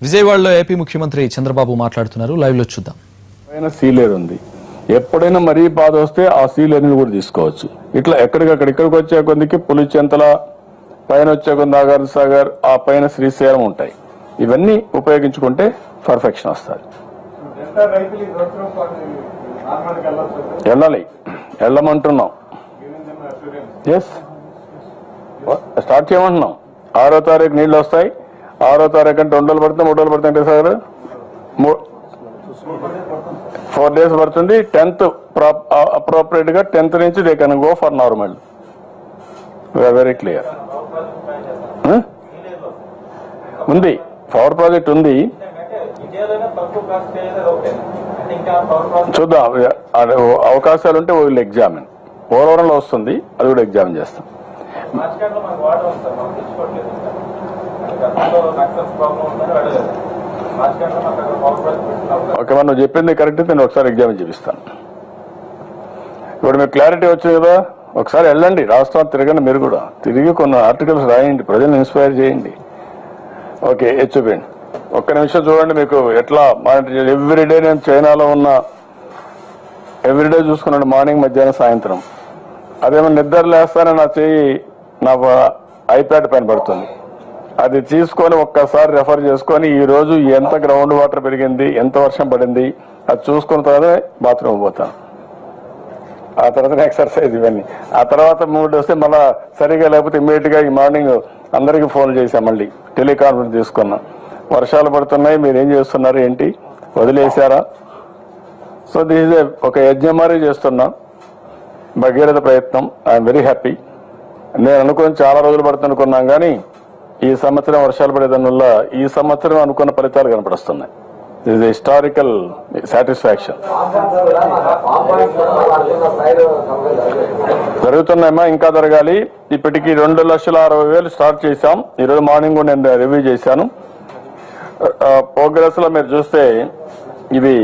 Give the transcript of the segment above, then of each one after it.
విజయవాడలో ఏపీ ముఖ్యమంత్రి చంద్రబాబు మాట్లాడుతున్నారు. లైవ్ లో చూద్దాం. పైన సీలేర్ ఉంది. ఎప్పుడైనా మరీ బాధ వస్తే ఆ సీలేర్ని కూడా తీసుకోవచ్చు. ఇట్లా ఇక్కడికి వచ్చే కొందికి పులిచెంతల పైన వచ్చే కొంత నాగార్జున సాగర్ ఆ పైన శ్రీశైలం ఉంటాయి. ఇవన్నీ ఉపయోగించుకుంటే పర్ఫెక్షన్ వస్తుంది. వెళ్ళమంటున్నాం. ఎస్ స్టార్ట్ చేయమంటున్నాం. 6వ తారీఖు నీళ్లు వస్తాయి. 6వ తారీఖు అంటే 2 రోజులు పడుతుంది, 3 రోజులు పడుతుంది సార్. 4 days పడుతుంది. 10th అప్రోప్రియేట్ గా 10th నుంచి they can go for normal. Very clear. ఉంది, పవర్ ప్రాజెక్ట్ ఉంది. చూద్దాం, అవకాశాలు ఉంటే వీళ్ళు ఎగ్జామిన్. పోలవరంలో వస్తుంది, అది కూడా ఎగ్జామిన్ చేస్తాం. ఓకే, మనం నువ్వు చెప్పింది కరెక్ట్. నేను ఒకసారి ఎగ్జామిన్ చూపిస్తాను. ఇప్పుడు మీకు క్లారిటీ వచ్చింది కదా. ఒకసారి వెళ్ళండి, రాష్ట్రం తిరగండి. మీరు కూడా తిరిగి కొన్ని ఆర్టికల్స్ రాయండి, ప్రజలను ఇన్స్పైర్ చేయండి. ఓకే, చూపించండి. ఒక్క నిమిషం చూడండి. మీకు ఎట్లా ఎవ్రీడే నేను చైనాలో ఉన్న ఎవ్రీడే చూసుకున్నాను, మార్నింగ్, మధ్యాహ్నం, సాయంత్రం. అదేమో నిద్ర లేస్తానే నా చెయ్యి నా ఐప్యాడ్ పైన పడుతుంది. అది తీసుకొని ఒక్కసారి రెఫర్ చేసుకొని ఈ రోజు ఎంత గ్రౌండ్ వాటర్ పెరిగింది, ఎంత వర్షం పడింది, అది చూసుకున్న తర్వాత బాత్రూమ్ పోతాను. ఆ తర్వాత ఎక్సర్సైజ్ ఇవన్నీ. ఆ తర్వాత మూడు వస్తే మళ్ళా సరిగా లేకపోతే ఇమ్మీడియట్ గా ఈ మార్నింగ్ అందరికీ ఫోన్ చేశాం, మళ్ళీ టెలికాన్ఫరెన్స్ తీసుకున్నాం. వర్షాలు పడుతున్నాయి, మీరు ఏం చేస్తున్నారు, ఏంటి వదిలేశారా? సో దిస్ ఇస్ ఒక యజ్ఞమారి చేస్తున్నాం, భగీరథ ప్రయత్నం. I'm very happy. నేను అనుకుని చాలా రోజులు పడుతుందనుకున్నాం, కానీ ఈ సంవత్సరం వర్షాలు పడేదాని వల్ల ఈ సంవత్సరం అనుకున్న ఫలితాలు కనపడుస్తున్నాయి. This is historical satisfaction. జరుగుతున్నాయమ్మా, ఇంకా జరగాలి. ఇప్పటికీ 2,60,000 స్టార్ట్ చేశాం. ఈరోజు మార్నింగ్ నేను రివ్యూ చేశాను. ప్రోగ్రెస్ లో మీరు చూస్తే ఇవి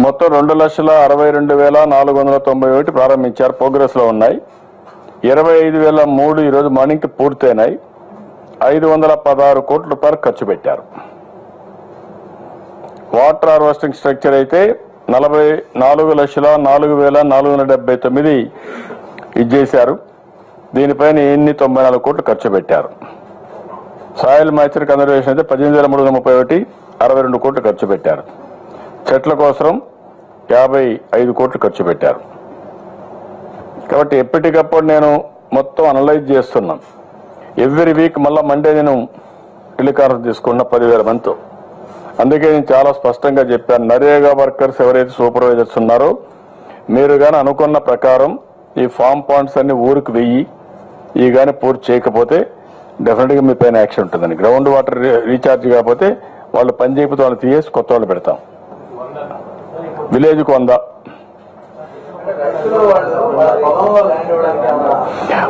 మొత్తం 2,62,491 ప్రారంభించారు, ప్రోగ్రెస్ లో ఉన్నాయి. 25,003 ఈరోజు మార్నింగ్ కి పూర్తయినాయి. 516 కోట్ల రూపాయలు ఖర్చు పెట్టారు. వాటర్ హార్వెస్టింగ్ స్ట్రక్చర్ అయితే 44,04,479 ఇచ్చేశారు. దీనిపైన 94 కోట్లు ఖర్చు పెట్టారు. సాయిల్ మాయిశ్చర్ కన్జర్వేషన్ అయితే 18,331, 62 కోట్లు ఖర్చు పెట్టారు. చెట్ల కోసం 55 కోట్లు ఖర్చు పెట్టారు. కాబట్టి ఎప్పటికప్పుడు నేను మొత్తం అనలైజ్ చేస్తున్నాను. ఎవ్రీ వీక్ మళ్ళా మండే నేను టెలికాన్ఫరెన్స్ తీసుకున్న 10,000 మందితో. అందుకే నేను చాలా స్పష్టంగా చెప్పాను, నరేగా వర్కర్స్ ఎవరైతే సూపర్వైజర్స్ ఉన్నారో మీరు కానీ అనుకున్న ప్రకారం ఈ ఫామ్ పాండ్స్ అన్ని ఊరికి వెయ్యి ఈ కానీ పూర్తి చేయకపోతే డెఫినెట్ గా మీ పైన యాక్షన్ ఉంటుందని. గ్రౌండ్ వాటర్ రీఛార్జ్ కాకపోతే వాళ్ళు పని చేయకపోతే వాళ్ళు తీసేసి కొత్త వాళ్ళు పెడతాం. విలేజ్ కు 100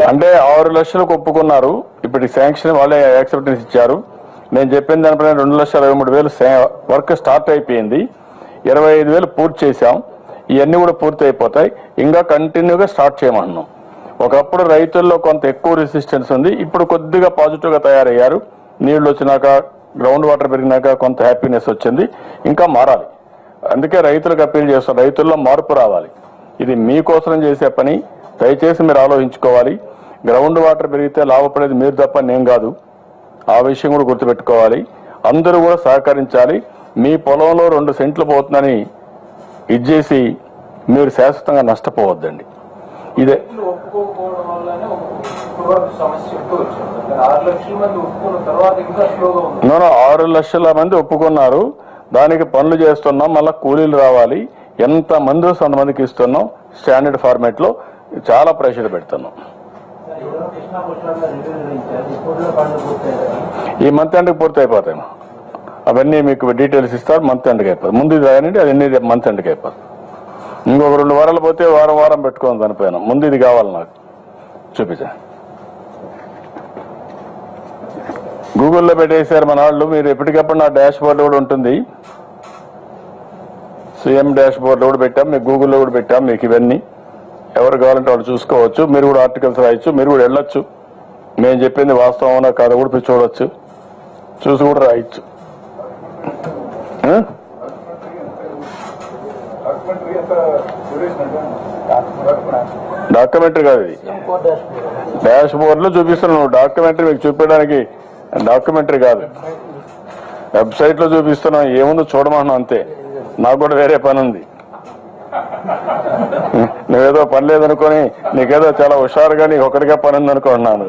అంటే 6 లక్షలకు ఒప్పుకున్నారు. ఇప్పటికి శాంక్షన్ వాళ్ళే యాక్సెప్టెన్స్ ఇచ్చారు. నేను చెప్పిన దానిపైన 2,63,000 వర్క్ స్టార్ట్ అయిపోయింది. 25,000 పూర్తి చేశాం. ఇవన్నీ కూడా పూర్తి అయిపోతాయి. ఇంకా కంటిన్యూగా స్టార్ట్ చేయమంటున్నాం. ఒకప్పుడు రైతుల్లో కొంత ఎక్కువ రెసిస్టెన్స్ ఉంది, ఇప్పుడు కొద్దిగా పాజిటివ్ గా తయారయ్యారు. నీళ్లు వచ్చినాక, గ్రౌండ్ వాటర్ పెరిగినాక కొంత హ్యాపీనెస్ వచ్చింది. ఇంకా మారాలి. అందుకే రైతులకు అప్పీల్ చేస్తాం, రైతుల్లో మార్పు రావాలి. ఇది మీకోసం చేసే పని, దయచేసి మీరు ఆలోచించుకోవాలి. గ్రౌండ్ వాటర్ పెరిగితే లాభపడేది మీరు తప్ప నేను కాదు. ఆ విషయం కూడా గుర్తుపెట్టుకోవాలి. అందరూ కూడా సహకరించాలి. మీ పొలంలో 2 సెంట్లు పోతుందని ఇచ్చేసి మీరు శాశ్వతంగా నష్టపోవద్దండి. ఇదే 6 లక్షల మంది ఒప్పుకున్నారు. దానికి పనులు చేస్తున్నాం. మళ్ళా కూలీలు రావాలి. ఎంత మంది వస్తే అంతమందికి ఇస్తున్నాం. స్టాండర్డ్ ఫార్మాట్ లో చాలా ప్రెషర్ పెడుతున్నాం. ఈ మంత్ ఎండ్కి పూర్తి అయిపోతాయి. అవన్నీ మీకు డీటెయిల్స్ ఇస్తారు. మంత్ ఎండ్కి అయిపోతుంది. ముందు ఇది రాయండి, అది మంత్ ఎండ్కి అయిపోతుంది. ఇంకొక 2 వారాలు పోతే వారం పెట్టుకోండి దానిపైన. ముందు ఇది కావాలి నాకు చూపించా. గూగుల్లో పెట్టేశారు మన వాళ్ళు. మీరు ఎప్పటికప్పుడు నా డాష్ బోర్డు కూడా ఉంటుంది. సీఎం డాష్ బోర్డు కూడా పెట్టాం, మీకు గూగుల్లో కూడా పెట్టాం. మీకు ఇవన్నీ ఎవరు కావాలంటే వాళ్ళు చూసుకోవచ్చు. మీరు కూడా ఆర్టికల్స్ రాయొచ్చు, మీరు కూడా వెళ్ళొచ్చు. మేము చెప్పింది వాస్తవం అవునా కాదు కూడా పోయి చూడొచ్చు, చూసి కూడా రాయొచ్చు. డాక్యుమెంటరీ కాదు ఇది, డాష్ బోర్డ్ లో చూపిస్తున్నావు. డాక్యుమెంటరీ మీకు చూపించడానికి డాక్యుమెంటరీ కాదు, వెబ్సైట్ లో చూపిస్తున్నాం. ఏముందో చూడమన్నాం అంతే. నాకు కూడా వేరే పని ఉంది. నువ్వేదో పని లేదనుకొని నీకేదో చాలా హుషారుగా నీకు ఒకటిగా పని ఉంది అనుకున్నాను.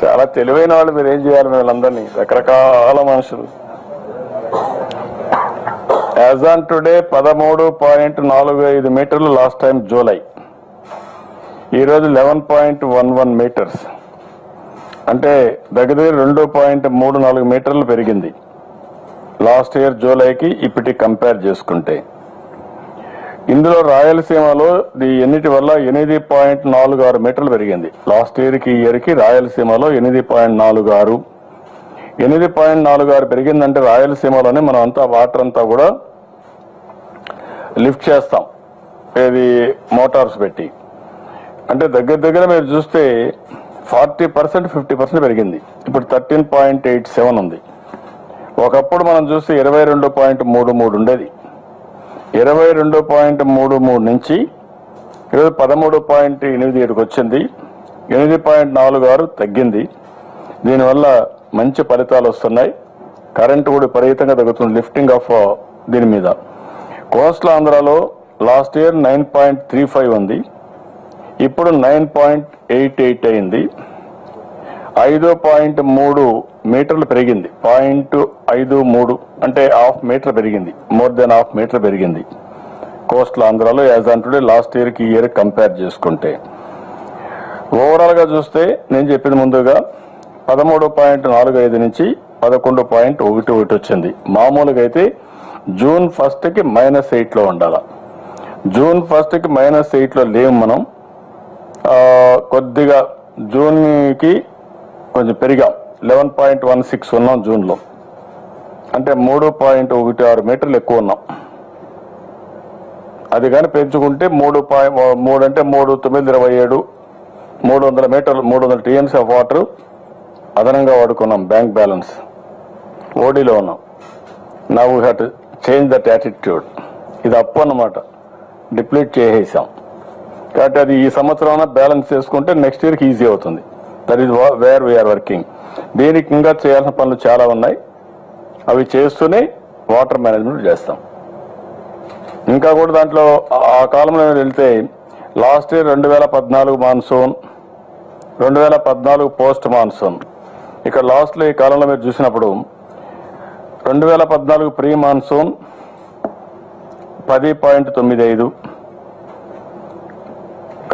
చాలా తెలివైన వాళ్ళు, మీరు ఏం చేయాలి? వీళ్ళందరినీ రకరకాల మనుషులు. యాజ్ ఆన్ టుడే 13.45 మీటర్లు లాస్ట్ టైం జూలై, ఈరోజు 11.11 మీటర్స్, అంటే దగ్గర 2.34 మీటర్లు పెరిగింది లాస్ట్ ఇయర్ జూలైకి ఇప్పటికి కంపేర్ చేసుకుంటే. ఇందులో రాయలసీమలో ఎన్నిటి వల్ల 8.46 మీటర్లు పెరిగింది. లాస్ట్ ఇయర్కి ఈ ఇయర్కి రాయలసీమలో 8.46 పెరిగిందంటే రాయలసీమలోనే మనం అంతా వాటర్ అంతా కూడా లిఫ్ట్ చేస్తాం, ఇది మోటార్స్ పెట్టి. అంటే దగ్గర మీరు చూస్తే 40% 50% పెరిగింది. ఇప్పుడు 13.87 ఉంది. ఒకప్పుడు మనం చూస్తే 22.33 ఉండేది. 22.33 నుంచి ఈరోజు 13.87కి వచ్చింది. 8.46 తగ్గింది. దీనివల్ల మంచి ఫలితాలు వస్తున్నాయి. కరెంటు కూడా విపరీతంగా తగ్గుతుంది. లిఫ్టింగ్ ఆఫ్ దీని మీద కోస్టల్ ఆంధ్రాలో లాస్ట్ ఇయర్ 9.35 ఉంది, ఇప్పుడు 9.88 అయింది. 5.3 మీటర్లు పెరిగింది. 0.53 అంటే హాఫ్ మీటర్ పెరిగింది. మోర్ దెన్ హాఫ్ మీటర్ పెరిగింది కోస్టల్ ఆంధ్రాలో యాజ్ ఆన్ టుడే లాస్ట్ ఇయర్కి ఈ ఇయర్ కంపేర్ చేసుకుంటే. ఓవరాల్ గా చూస్తే నేను చెప్పిన ముందుగా 13.45 నుంచి 11.11 వచ్చింది. మామూలుగా అయితే జూన్ 1కి -8 లో ఉండాల. జూన్ 1కి -8 లో లేవు మనం. కొద్దిగా జూన్కి కొంచెం పెరిగాం. 11.16 ఉన్నాం జూన్లో, అంటే 3.16 మీటర్లు ఎక్కువ ఉన్నాం. అది కానీ పెంచుకుంటే 3 అంటే 3/9/27 300 మీటర్లు 300 టీఎంసీ ఆఫ్ వాటర్ అదనంగా వాడుకున్నాం. బ్యాంక్ బ్యాలెన్స్ ఓడీలో ఉన్నాం. Now we have to change that attitude. ఇది అప్పు అన్నమాట, డిప్లీట్ చేసేసాం. కాబట్టి అది ఈ సంవత్సరం బ్యాలెన్స్ చేసుకుంటే నెక్స్ట్ ఇయర్కి ఈజీ అవుతుంది. That is where we are working. దీనికి ఇంకా చేయాల్సిన పనులు చాలా ఉన్నాయి. అవి చేస్తూనే వాటర్ మేనేజ్మెంట్ చేస్తాం. ఇంకా కూడా దాంట్లో ఆ కాలంలో వెళ్తే last year 2014 monsoon, 2014 post monsoon. ఇక్కడ లాస్ట్లో ఈ కాలంలో మీరు చూసినప్పుడు 2014 pre monsoon 10.95,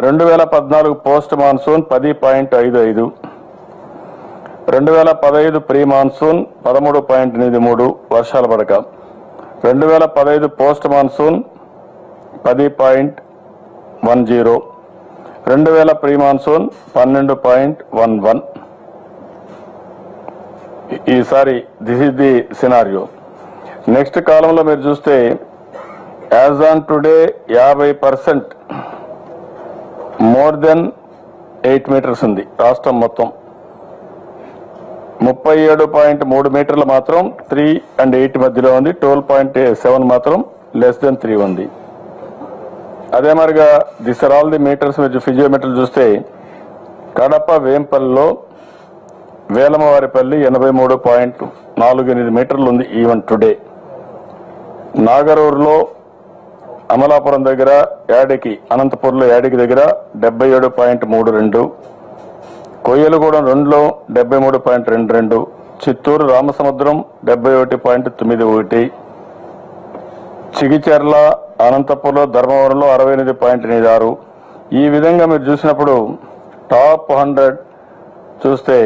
2014 post monsoon 10.55, 2015 pre monsoon 13.83 వర్షాలు పడక, 2015 పోస్ట్ మాన్సూన్ 10.10, 2000 ప్రీ మాన్సూన్ 12.11. ఈసారి this is the scenario. Next కాలంలో మీరు చూస్తే as on today 50% more than 8 metres ఉంది రాష్ట్రం మొత్తం. 37.3 మీటర్లు మాత్రం 3 and 8 మధ్యలో ఉంది. 12.7 మాత్రం లెస్ దెన్ 3 ఉంది. అదే మరిగా this are all the metres. మీరు ఫిజియోమీటర్లు చూస్తే కడప వేంపల్లిలో వేలమవారిపల్లి 83.48 మీటర్లు ఉంది ఈవెన్ టుడే. నాగరూరులో అమలాపురం దగ్గర యాడికి, అనంతపూర్లో యాడికి దగ్గర 77.32, కొయ్యలగూడెం 2లో 73.22, చిత్తూరు రామసముద్రం 71.91, చిగిచెర్ల అనంతపూర్లో ధర్మవరంలో 68.86. ఈ విధంగా మీరు చూసినప్పుడు టాప్ 100 చూస్తే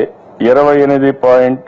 28.